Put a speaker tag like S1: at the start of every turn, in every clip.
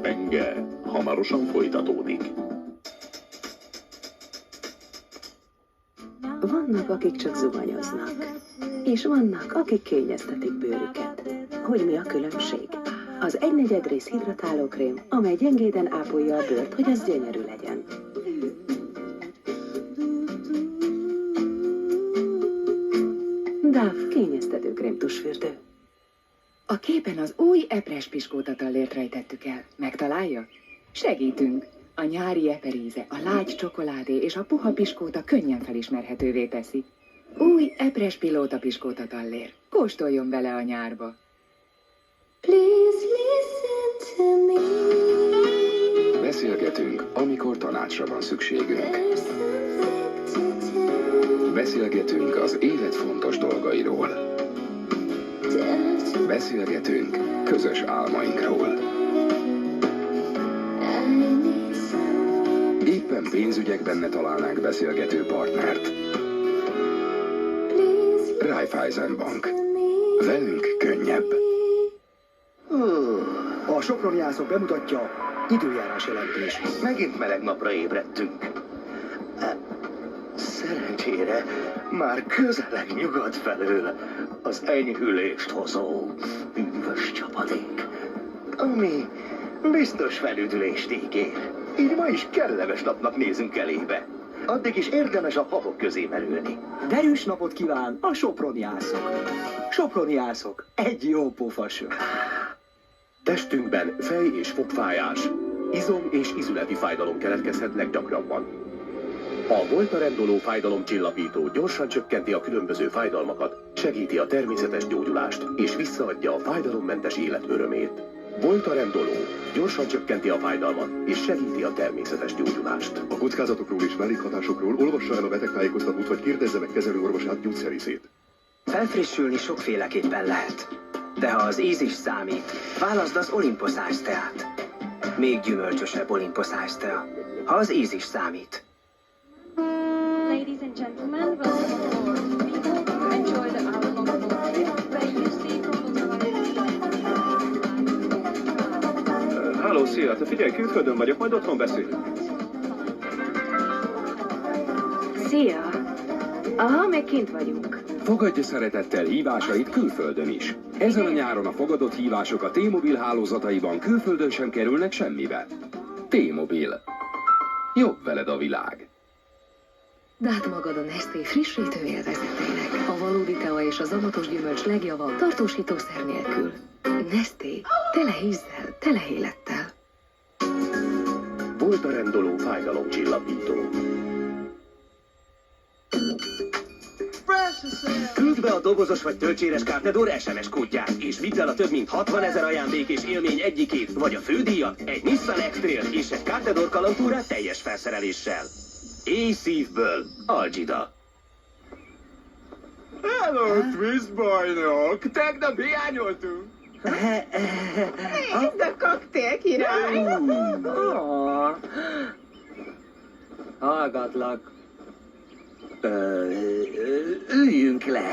S1: Penge hamarosan folytatódik.
S2: Vannak, akik csak zuhanyoznak, és vannak, akik kényeztetik bőrüket. Hogy mi a különbség? Az 1/4 rész hidratálókrém, amely gyengéden ápolja a bőrt, hogy az gyönyörű legyen. Dove kényeztetőkrém tusfürdő.
S3: A képen az új epres piskótatallért rejtettük el. Megtalálja? Segítünk! A nyári eperíze, a lágy csokoládé és a puha piskóta könnyen felismerhetővé teszi. Új epres pilóta piskótatallér. Kóstoljon bele a nyárba!
S4: Please listen to me.
S5: Beszélgetünk, amikor tanácsra van szükségünk.
S4: There's something to tell.
S5: Beszélgetünk az élet fontos dolgairól. Beszélgetünk közös álmainkról.
S4: I need someone.
S5: Éppen pénzügyekben ne találnánk beszélgető partnert.
S4: Please
S5: Raiffeisen Bank.
S4: listen to me.
S5: Velünk könnyebb.
S6: A soproni ászok bemutatja időjárás jelentés.
S7: Megint meleg napra ébredtünk. Szerencsére már közeleg nyugat felől az enyhülést hozó hűvös csapadék, ami biztos felüdülést ígér. Így ma is kellemes napnak nézünk elébe. Addig is érdemes a havok közé merülni.
S6: Derűs napot kíván a soproni ászok. Soproni ászok, egy jó pofaső.
S1: Testünkben fej- és fogfájás, izom- és izületi fájdalom keletkezhet leggyakrabban. A Voltaren fájdalomcsillapító gyorsan csökkenti a különböző fájdalmakat, segíti a természetes gyógyulást és visszaadja a fájdalommentes élet örömét. Voltaren gyorsan csökkenti a fájdalmat és segíti a természetes gyógyulást.
S8: A kockázatokról és mellékhatásokról olvassa el a betegtájékoztatót, vagy kérdezze meg kezelőorvosát, gyógyszerészét.
S9: Felfrissülni sokféleképpen lehet. De ha az íz is számít, válaszd az Olympus Ice Teát. Még gyümölcsösebb Olympus Ice Tea, ha az íz is számít.
S10: Ladies and gentlemen, welcome aboard. Enjoy the hour-long road trip where you see
S11: Halló, szia! Te figyelj, külföldön vagyok, majd otthon beszélünk.
S2: Szia! Aha, még kint vagyunk.
S5: Fogadja szeretettel hívásait külföldön is. Ezen a nyáron a fogadott hívások a T-Mobile hálózataiban külföldön sem kerülnek semmibe. T-Mobile. Jobb veled a világ.
S12: Dát magad a Nestlé frissítő élvezetének. A valódi tea és az amatos gyümölcs legjava tartósítószer nélkül. Nestlé. Tele ízzel, tele élettel.
S1: Voltaren fájdalomcsillapító.
S7: Küld be a dobozos vagy tölcséres Cartedor SMS kódját, és vidd el a több mint 60 000 ajándék és élmény egyikét, vagy a fődíjat, egy Nissan X-Trail és egy Cartedor kalandtúrát teljes felszereléssel. Éj szívből, Algida.
S11: Hello, Twist bajnok! Tegnap hiányoltunk!
S3: Nézd a koktél király!
S6: Hallgatlak.
S7: Üljünk le.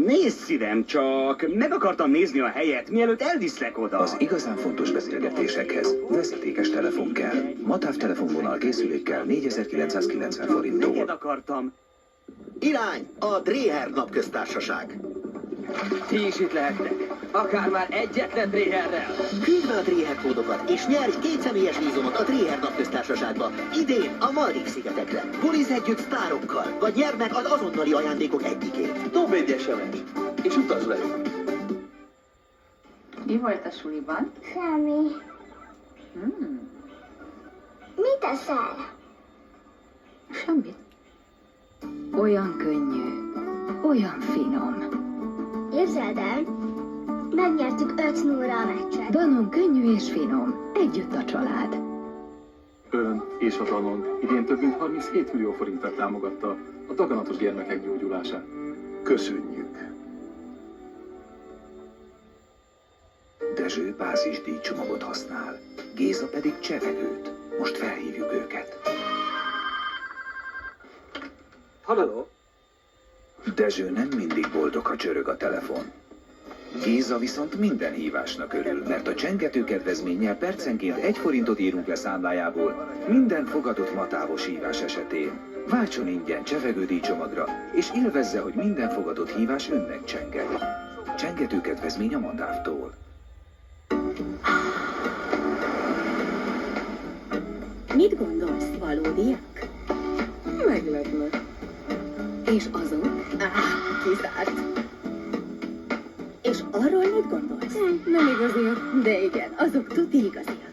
S7: Nézd szívem csak, meg akartam nézni a helyet, mielőtt elviszlek oda.
S5: Az igazán fontos beszélgetésekhez vezetékes telefon kell. Ma távtelefonvonal készülékkel 4990 forinttól.
S7: Neked akartam. Irány, a Dreher napköztársaság.
S9: Ti is itt lehettek. Akár már egyetlen Dreherrel.
S7: Küld be a Dreher kódokat, és nyerj 2 személyes vízumot a Dreher napköztársaságba. Idén a Maldív-szigetekre. Buliz együtt sztárokkal, vagy nyerd meg az azonnali ajándékok egyikét. Dob egy SMS, és utazz velünk.
S3: Mi volt a suliban?
S4: Semmi. Mit teszel?
S12: Semmit. Olyan könnyű, olyan finom.
S4: Képzeld el, megnyertük 5-0-ra a meccset.
S12: Danon könnyű és finom. Együtt a család.
S11: Ön és a Danon idén több mint 37 millió forinttal támogatta a daganatos gyermekek gyógyulását.
S1: Köszönjük!
S5: Dezső bázisdíj csomagot használ, Géza pedig csevegőt. Most felhívjuk őket.
S6: Halló?
S5: Dezső nem mindig boldog, ha csörög a telefon.
S13: Géza viszont minden hívásnak örül, mert a csengető kedvezménnyel percenként 1 forintot írunk le számlájából minden fogadott matávos hívás esetén. Váltson ingyen csevegődíj csomagra, és élvezze, hogy minden fogadott hívás önnek csenget. Csengető kedvezmény a Matávtól.
S2: Mit gondolsz, valódiak?
S3: Meglepnek.
S2: És azok? Kizárt. És arról mit gondolsz?
S3: Nem igaziak.
S2: De igen, azok tuti igaziak.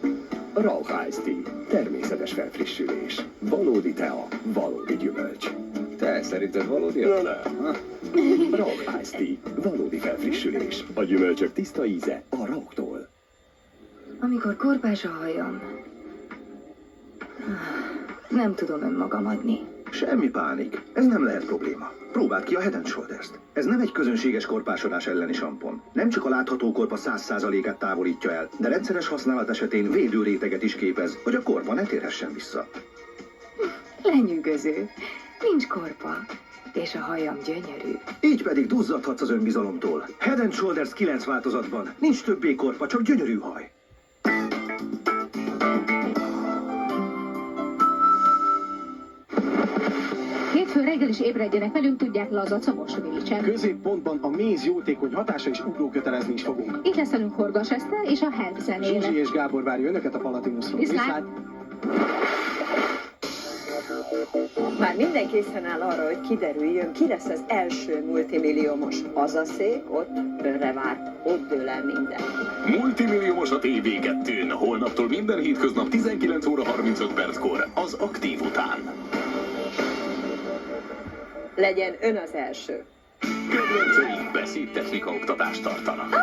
S1: Rauch Iced Tea. Természetes felfrissülés. Valódi tea, valódi gyümölcs.
S13: Te szerinted valódi?
S1: Nem. Rauch Iced Tea. Valódi felfrissülés. A gyümölcsök tiszta íze a Rauchtól.
S12: Amikor korpás a hajam, nem tudom önmagam adni.
S7: Semmi pánik, ez nem lehet probléma. Próbáld ki a Head & Shoulders-t. Ez nem egy közönséges korpásodás elleni sampon. Nem csak a látható korpa 100%-át távolítja el, de rendszeres használat esetén védőréteget is képez, hogy a korpa ne térhessen vissza.
S12: Lenyűgöző. Nincs korpa. És a hajam gyönyörű.
S7: Így pedig duzzadhatsz az önbizalomtól. Head & Shoulders 9 változatban. Nincs többé korpa, csak gyönyörű haj.
S14: Hétfőn reggel is ébredjenek velünk, tudják, lazac a mosónicsen.
S11: Középpontban a méz jótékony hatása és ugrókötelezni is fogunk.
S14: Itt lesz velünk Horgas Eszter és a Help zenére.
S11: Zsuzsi és Gábor várja önöket a Palatinusról.
S14: Viszlát!
S2: Már minden készen áll arra, hogy kiderüljön, ki lesz az első multimilliómos. Az a szék, ott önre vár, ott dől el minden.
S1: Multimilliómos a TV2-n. Holnaptól minden hétköznap 19 óra 35 perckor az Aktív után.
S2: Legyen ön az első.
S1: Kedvenceink beszédtechnika oktatást tartanak.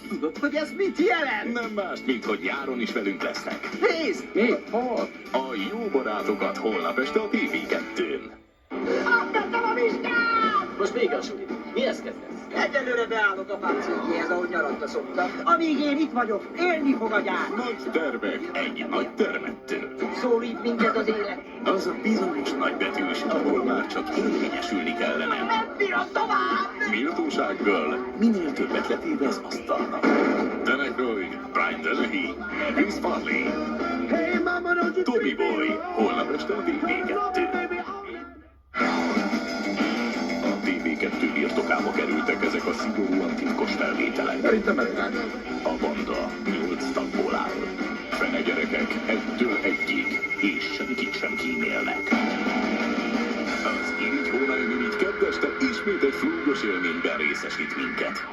S6: Tudod, hogy ez mit jelent?
S1: Nem más, mint hogy nyáron is velünk lesznek.
S6: Nézd!
S11: Mi? Hol?
S1: A jó barátokat holnap este a TV2-n.
S6: Átvettem a vizsgát!
S9: Most még a suli. Mihez kezdesz?
S6: Egyelőre beállok a páncélgyéhez, ahogy nyaranta szoktam. Amíg én itt vagyok, élni fog a gyár.
S1: Nagy tervek egy nagy termettől.
S6: Szólít minket az élet.
S1: Az a bizonyos nagybetűs, ahol már csak érvényesülni kellene.
S6: Nem bírom tovább!
S1: Méltósággal minél többet letéve az asztalnak. Dan Aykroyd, Brian Dennehy, Chris Farley,
S6: Hey, mama, don't you
S1: Tommy Boy, holnap este a TV2. A TV2 birtokába kerültek ezek a szigorúan titkos felvételek.
S11: Szerintem megvág.
S1: A banda 8 tagból áll. Fene gyerekek 1-től 1-ig, és senkit sem kímélnek. Az Irigy Hónai Mirigy kedd este ismét egy flúgos élményben részesít minket.